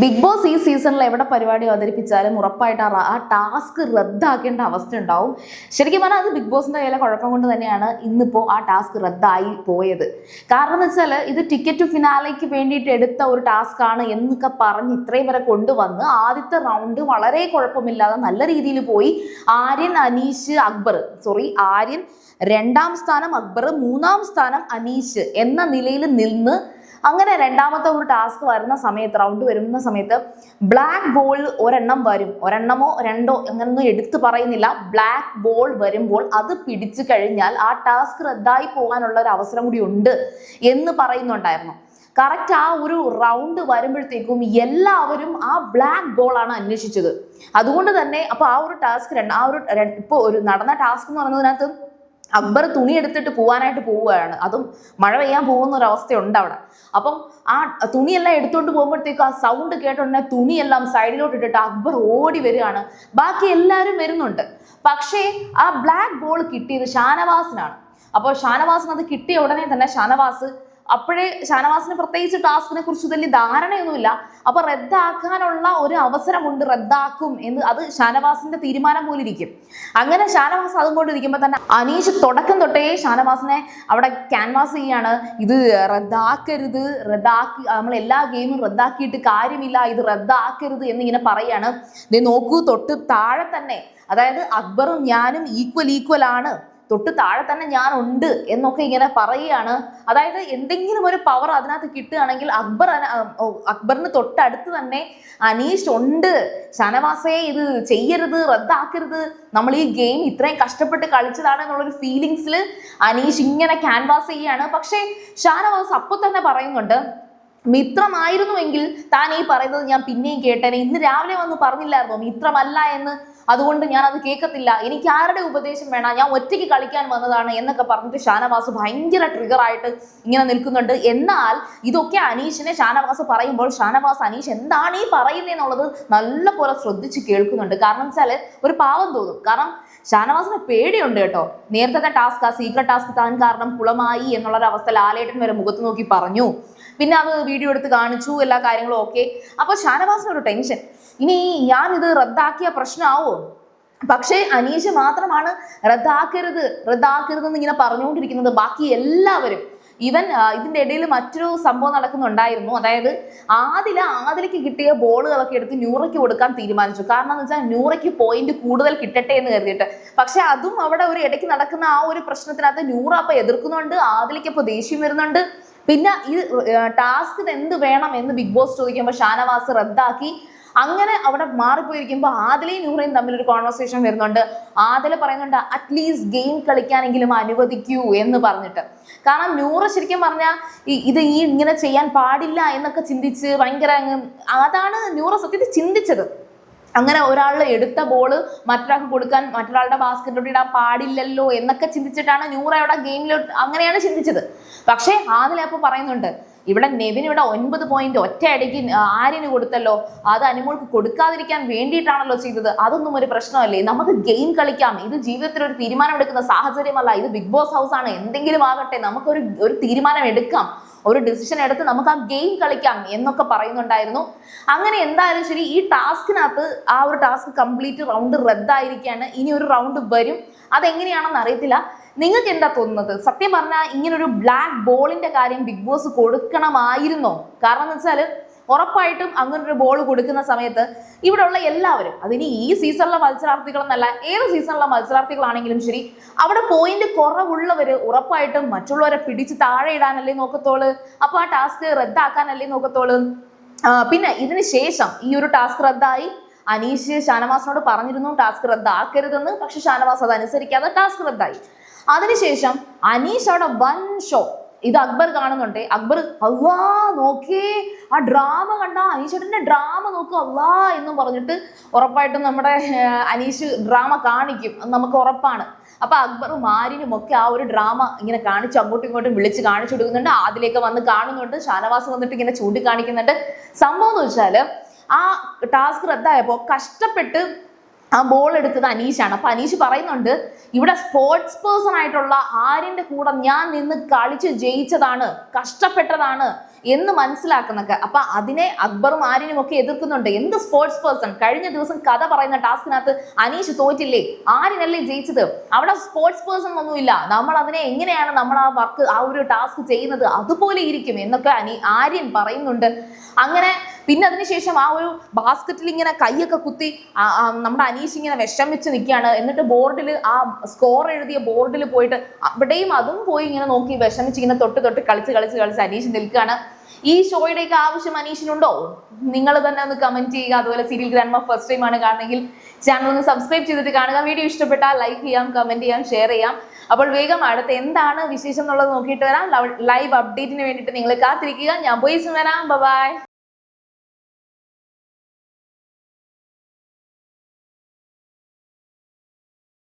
Big boss ഈ സീസണിൽ എവിടെ പരിപാടി അവതരിപ്പിച്ചാലും ഉറപ്പായിട്ട് ആ ടാസ്ക് റദ്ദാക്കേണ്ട അവസ്ഥ ഉണ്ടാവും. ശരിക്കും പറഞ്ഞാൽ അത് ബിഗ് ബോസിന്റെ കയ്യിലെ കുഴപ്പം കൊണ്ട് തന്നെയാണ് ഇന്നിപ്പോൾ ആ ടാസ്ക് റദ്ദായി പോയത്. കാരണം എന്ന് വെച്ചാൽ ഇത് ടിക്കറ്റ് ഫിനാലേക്ക് വേണ്ടിയിട്ട് എടുത്ത ഒരു ടാസ്ക് ആണ് എന്നൊക്കെ പറഞ്ഞ് ഇത്രയും വരെ കൊണ്ടുവന്ന് ആദ്യത്തെ റൗണ്ട് വളരെ കുഴപ്പമില്ലാതെ നല്ല രീതിയിൽ പോയി. ആര്യൻ, അനീഷ്, അക്ബർ ആര്യൻ 2ാം സ്ഥാനം, അക്ബർ 3ാം സ്ഥാനം, അനീഷ് എന്ന നിലയിൽ നിന്ന് അങ്ങനെ രണ്ടാമത്തെ ഒരു ടാസ്ക് വരുന്ന സമയത്ത്, റൗണ്ട് വരുന്ന സമയത്ത് ബ്ലാക്ക് ബോൾ ഒരെണ്ണം വരും, ഒരെണ്ണമോ രണ്ടോ അങ്ങനൊന്നും എടുത്തു പറയുന്നില്ല. ബ്ലാക്ക് ബോൾ വരുമ്പോൾ അത് പിടിച്ചു കഴിഞ്ഞാൽ ആ ടാസ്ക് റദ്ദായി പോകാനുള്ള ഒരു അവസരം കൂടി ഉണ്ട് എന്ന് പറയുന്നുണ്ടായിരുന്നു. കറക്റ്റ് ആ ഒരു റൗണ്ട് വരുമ്പോഴത്തേക്കും എല്ലാവരും ആ ബ്ലാക്ക് ബോൾ ആണ് അന്വേഷിച്ചത്. അതുകൊണ്ട് തന്നെ അപ്പൊ ആ ഒരു ടാസ്ക് ഇപ്പൊ ഒരു നടന്ന ടാസ്ക് എന്ന് പറയുന്നതിനകത്ത് അക്ബർ തുണി എടുത്തിട്ട് പോവാനായിട്ട് പോവുകയാണ്. അതും മഴ പെയ്യാൻ പോകുന്ന ഒരു അവസ്ഥയുണ്ട് അവിടെ. അപ്പം ആ തുണിയെല്ലാം എടുത്തുകൊണ്ട് പോകുമ്പോഴത്തേക്കും ആ സൗണ്ട് കേട്ടോണ്ടേ തുണിയെല്ലാം സൈഡിലോട്ട് ഇട്ടിട്ട് അക്ബർ ഓടി വരികയാണ്. ബാക്കി എല്ലാവരും വരുന്നുണ്ട്. പക്ഷേ ആ ബ്ലാക്ക് ബോൾ കിട്ടിയത് ഷാനവാസിനാണ്. അപ്പോൾ ഷാനവാസിന് അത് കിട്ടിയ ഉടനെ തന്നെ ഷാനവാസിന് പ്രത്യേകിച്ച് ടാസ്കിനെ കുറിച്ച് വലിയ ധാരണയൊന്നുമില്ല. അപ്പൊ റദ്ദാക്കാനുള്ള ഒരു അവസരമുണ്ട്, റദ്ദാക്കും എന്ന് അത് ഷാനവാസിന്റെ തീരുമാനം പോലെ ഇരിക്കും. അങ്ങനെ ഷാനവാസ് അതും കൊണ്ടിരിക്കുമ്പോൾ തന്നെ അനീഷ് തുടക്കം തൊട്ടേ ഷാനവാസിനെ അവിടെ ക്യാൻവാസ് ചെയ്യാണ്. ഇത് റദ്ദാക്കരുത്, നമ്മൾ എല്ലാ ഗെയിമും റദ്ദാക്കിയിട്ട് കാര്യമില്ല, ഇത് റദ്ദാക്കരുത് എന്നിങ്ങനെ പറയാണ്. ഇത് നോക്കൂ, തൊട്ട് താഴെ തന്നെ, അതായത് അക്ബറും ഞാനും ഈക്വൽ ആണ്, തൊട്ട് താഴെ തന്നെ ഞാൻ ഉണ്ട് എന്നൊക്കെ ഇങ്ങനെ പറയുകയാണ്. അതായത് എന്തെങ്കിലും ഒരു പവർ അതിനകത്ത് കിട്ടുകയാണെങ്കിൽ അക്ബറിന് തൊട്ടടുത്ത് തന്നെ അനീഷ് ഉണ്ട്. ഷാനവാസേ ഇത് ചെയ്യരുത്, റദ്ദാക്കരുത്, നമ്മൾ ഈ ഗെയിം ഇത്രയും കഷ്ടപ്പെട്ട് കളിച്ചതാണ് എന്നുള്ളൊരു ഫീലിങ്സിൽ അനീഷ് ഇങ്ങനെ ക്യാൻവാസ് ചെയ്യാണ്. പക്ഷേ ഷാനവാസ് അപ്പൊ തന്നെ പറയുന്നുണ്ട്, മിത്രമായിരുന്നുവെങ്കിൽ താൻ ഈ പറയുന്നത് ഞാൻ പിന്നെയും കേട്ടേനെ, ഇന്ന് രാവിലെ വന്ന് പറഞ്ഞില്ലായിരുന്നോ മിത്രമല്ല എന്ന്, അതുകൊണ്ട് ഞാൻ അത് കേൾക്കത്തില്ല, എനിക്ക് ആരുടെ ഉപദേശം വേണം, ഞാൻ ഒറ്റയ്ക്ക് കളിക്കാൻ വന്നതാണ് എന്നൊക്കെ പറഞ്ഞിട്ട് ഷാനവാസ് ഭയങ്കര ട്രിഗർ ആയിട്ട് ഇങ്ങനെ നിൽക്കുന്നുണ്ട്. എന്നാൽ ഇതൊക്കെ അനീഷിനെ ഷാനവാസ് പറയുമ്പോൾ ഷാനവാസ് അനീഷ് എന്താണ് ഈ പറയുന്നതെന്നുള്ളത് നല്ല പോലെ ശ്രദ്ധിച്ച് കേൾക്കുന്നുണ്ട്. കാരണം വെച്ചാൽ ഒരു പാവം തോന്നും. കാരണം ഷാനവാസിന് പേടിയുണ്ട് കേട്ടോ. നേരത്തെ ടാസ്ക്, ആ സീക്രട്ട് ടാസ്ക് താൻ കാരണം കുളമായി എന്നുള്ളൊരവസ്ഥ ലാലേട്ടൻ വരെ മുഖത്ത് നോക്കി പറഞ്ഞു. പിന്നെ അത് വീഡിയോ എടുത്ത് കാണിച്ചു, എല്ലാ കാര്യങ്ങളും ഓക്കെ. അപ്പൊ ഷാനവാസിനൊരു ടെൻഷൻ, ഇനി ഞാനിത് റദ്ദാക്കിയ പ്രശ്നമാവോ? പക്ഷേ അനീഷ് മാത്രമാണ് റദ്ദാക്കരുത് എന്ന് ഇങ്ങനെ പറഞ്ഞുകൊണ്ടിരിക്കുന്നത്. ബാക്കി എല്ലാവരും, ഈവൻ ഇതിന്റെ ഇടയിൽ മറ്റൊരു സംഭവം നടക്കുന്നുണ്ടായിരുന്നു. അതായത് ആദിലയ്ക്ക് കിട്ടിയ ബോളുകളൊക്കെ എടുത്ത് ന്യൂറയ്ക്ക് കൊടുക്കാൻ തീരുമാനിച്ചു. കാരണം എന്ന് വെച്ചാൽ ന്യൂറയ്ക്ക് പോയിന്റ് കൂടുതൽ കിട്ടട്ടെ എന്ന് കരുതിയിട്ട്. പക്ഷെ അതും അവിടെ ഒരു ഇടയ്ക്ക് നടക്കുന്ന ആ ഒരു പ്രശ്നത്തിനകത്ത് ന്യൂറ അപ്പൊ എതിർക്കുന്നുണ്ട്, ആദിലയ്ക്ക് അപ്പൊ ദേഷ്യം വരുന്നുണ്ട്. പിന്നെ ഈ ടാസ്ക് എന്ത് വേണം എന്ന് ബിഗ് ബോസ് ചോദിക്കുമ്പോൾ ഷാനവാസ് റദ്ദാക്കി. അങ്ങനെ അവിടെ മാറിപ്പോയിരിക്കുമ്പോൾ ആദിലയും നൂറയും തമ്മിലൊരു കോൺവെർസേഷൻ വരുന്നുണ്ട്. ആദില പറയുന്നുണ്ട്, അറ്റ്ലീസ്റ്റ് ഗെയിം കളിക്കാനെങ്കിലും അനുവദിക്കൂ എന്ന് പറഞ്ഞിട്ട്. കാരണം നൂറ ശരിക്കും പറഞ്ഞാൽ ഇത് ഇങ്ങനെ ചെയ്യാൻ പാടില്ല എന്നൊക്കെ ചിന്തിച്ച് ഭയങ്കര അതാണ് നൂറ സത്യത്തിൽ ചിന്തിച്ചത്. അങ്ങനെ ഒരാൾ എടുത്ത ബോള് മറ്റൊരാൾക്ക് കൊടുക്കാൻ, മറ്റൊരാളുടെ ബാസ്കറ്റിലോട്ട് ഇടാൻ പാടില്ലല്ലോ എന്നൊക്കെ ചിന്തിച്ചിട്ടാണ് നൂറ അവിടെ ഗെയിമിലോട്ട് അങ്ങനെയാണ് ചിന്തിച്ചത്. പക്ഷേ ആദിലപ്പൊ പറയുന്നുണ്ട്, ഇവിടെ നെവിൻ ഇവിടെ 9 പോയിന്റ് ഒറ്റയടിക്ക് ആര്യന് കൊടുത്തല്ലോ, അത് അനുമോൾക്ക് കൊടുക്കാതിരിക്കാൻ വേണ്ടിയിട്ടാണല്ലോ ചെയ്തത്, അതൊന്നും ഒരു പ്രശ്നമല്ലേ, നമുക്ക് ഗെയിം കളിക്കാം, ഇത് ജീവിതത്തിൽ ഒരു തീരുമാനം എടുക്കുന്ന സാഹചര്യമല്ല, ഇത് ബിഗ് ബോസ് ഹൗസ് ആണ്, എന്തെങ്കിലും ആകട്ടെ, നമുക്കൊരു തീരുമാനം എടുക്കാം, ഒരു ഡിസിഷൻ എടുത്ത് നമുക്ക് ആ ഗെയിം കളിക്കാം എന്നൊക്കെ പറയുന്നുണ്ടായിരുന്നു. അങ്ങനെ എന്തായാലും ശരി, ഈ ടാസ്കിനകത്ത് ആ ഒരു ടാസ്ക് കംപ്ലീറ്റ് റൗണ്ട് റദ്ദായിരിക്കുകയാണ്. ഇനി ഒരു റൗണ്ട് വരും, അതെങ്ങനെയാണെന്ന് അറിയത്തില്ല. നിങ്ങൾക്ക് എന്താ തോന്നുന്നത്? സത്യം പറഞ്ഞാൽ ഇങ്ങനൊരു ബ്ലാക്ക് ബോളിന്റെ കാര്യം ബിഗ് ബോസ് കൊടുക്കണമായിരുന്നോ? കാരണം എന്ന് വെച്ചാൽ ഉറപ്പായിട്ടും അങ്ങനൊരു ബോൾ കൊടുക്കുന്ന സമയത്ത് ഇവിടെയുള്ള എല്ലാവരും, അതിന് ഈ സീസണിലെ മത്സരാർത്ഥികളെന്നല്ല, ഏത് സീസണിലെ മത്സരാർത്ഥികളാണെങ്കിലും ശരി, അവിടെ പോയിന്റ് കുറവുള്ളവര് ഉറപ്പായിട്ടും മറ്റുള്ളവരെ പിടിച്ച് താഴെ ഇടാനല്ലേ നോക്കത്തോള്. അപ്പൊ ആ ടാസ്ക് റദ്ദാക്കാനല്ലേ നോക്കത്തോള്. പിന്നെ ഇതിന് ശേഷം ഈ ഒരു ടാസ്ക് റദ്ദായി. അനീഷ് ഷാനവാസിനോട് പറഞ്ഞിരുന്നു ടാസ്ക് റദ്ദാക്കരുതെന്ന്. പക്ഷെ ഷാനവാസ് അത് അനുസരിക്കാതെ ടാസ്ക് റദ്ദായി. അതിനുശേഷം അനീഷ് അവിടെ വൻ ഷോ. ഇത് അക്ബർ കാണുന്നുണ്ട്. അക്ബർ അള്ളാ നോക്കേ, ആ ഡ്രാമ കണ്ട, അനീഷേട്ടന്റെ ഡ്രാമ നോക്കൂ അള്ളാ എന്നും പറഞ്ഞിട്ട് ഉറപ്പായിട്ടും നമ്മുടെ അനീഷ് ഡ്രാമ കാണിക്കും, നമുക്ക് ഉറപ്പാണ്. അപ്പൊ അക്ബറും ആര്യനും ഒക്കെ ആ ഒരു ഡ്രാമ ഇങ്ങനെ കാണിച്ച് അങ്ങോട്ടും ഇങ്ങോട്ടും വിളിച്ച് കാണിച്ചു കൊടുക്കുന്നുണ്ട്. അതിലേക്ക് വന്ന് കാണുന്നുണ്ട്, ഷാനവാസ് വന്നിട്ട് ഇങ്ങനെ ചൂണ്ടിക്കാണിക്കുന്നുണ്ട്. സംഭവം എന്ന് വെച്ചാല് ആ ടാസ്ക് റദ്ദായപ്പോ കഷ്ടപ്പെട്ട് ആ ബോൾ എടുത്തത് അനീഷാണ്. അപ്പൊ അനീഷ് പറയുന്നുണ്ട്, ഇവിടെ സ്പോർട്സ് പേഴ്സൺ ആയിട്ടുള്ള ആര്യന്റെ കൂടെ ഞാൻ നിന്ന് കളിച്ച് ജയിച്ചതാണ്, കഷ്ടപ്പെട്ടതാണ് എന്ന് മനസ്സിലാക്കുന്നൊക്കെ. അപ്പൊ അതിനെ അക്ബറും ആര്യനും ഒക്കെ എതിർക്കുന്നുണ്ട്. എന്ത് സ്പോർട്സ് പേഴ്സൺ? കഴിഞ്ഞ ദിവസം കഥ പറയുന്ന ടാസ്കിനകത്ത് അനീഷ് തോറ്റില്ലേ, ആര്യനല്ലേ ജയിച്ചത്? അവിടെ സ്പോർട്സ് പേഴ്സൺ ഒന്നുമില്ല. നമ്മൾ അതിനെ എങ്ങനെയാണ് നമ്മൾ ആ വർക്ക്, ആ ഒരു ടാസ്ക് ചെയ്യുന്നത് അതുപോലെ ഇരിക്കും എന്നൊക്കെ ആര്യൻ പറയുന്നുണ്ട്. അങ്ങനെ പിന്നെ അതിനുശേഷം ആ ഒരു ബാസ്ക്കറ്റിൽ ഇങ്ങനെ കൈയൊക്കെ കുത്തി നമ്മുടെ അനീഷ് ഇങ്ങനെ വിഷമിച്ച് നിൽക്കുകയാണ്. എന്നിട്ട് ബോർഡിൽ ആ സ്കോർ എഴുതിയ ബോർഡിൽ പോയിട്ട് അവിടെയും അതും പോയി ഇങ്ങനെ നോക്കി വിഷമിച്ച് ഇങ്ങനെ തൊട്ട് കളിച്ച് അനീഷ് നിൽക്കുകയാണ്. ഈ ഷോയുടെയൊക്കെ ആവശ്യം അനീഷിനുണ്ടോ? നിങ്ങൾ തന്നെ ഒന്ന് കമന്റ് ചെയ്യുക. അതുപോലെ സീരിയൽ ഗ്രാൻഡ്മ ഫസ്റ്റ് ടൈം ആണ് കാണുന്നെങ്കിൽ ചാനൽ ഒന്ന് സബ്സ്ക്രൈബ് ചെയ്തിട്ട് കാണുക. വീഡിയോ ഇഷ്ടപ്പെട്ടാൽ ലൈക്ക് ചെയ്യാം, കമന്റ് ചെയ്യാം, ഷെയർ ചെയ്യാം. അപ്പോൾ വേഗം അടുത്ത് എന്താണ് വിശേഷം എന്നുള്ളത് നോക്കിയിട്ട് വരാം. ലൈവ് അപ്ഡേറ്റിന് വേണ്ടിയിട്ട് നിങ്ങൾ കാത്തിരിക്കുക. ഞാൻ പോയി വരാം. ബൈ.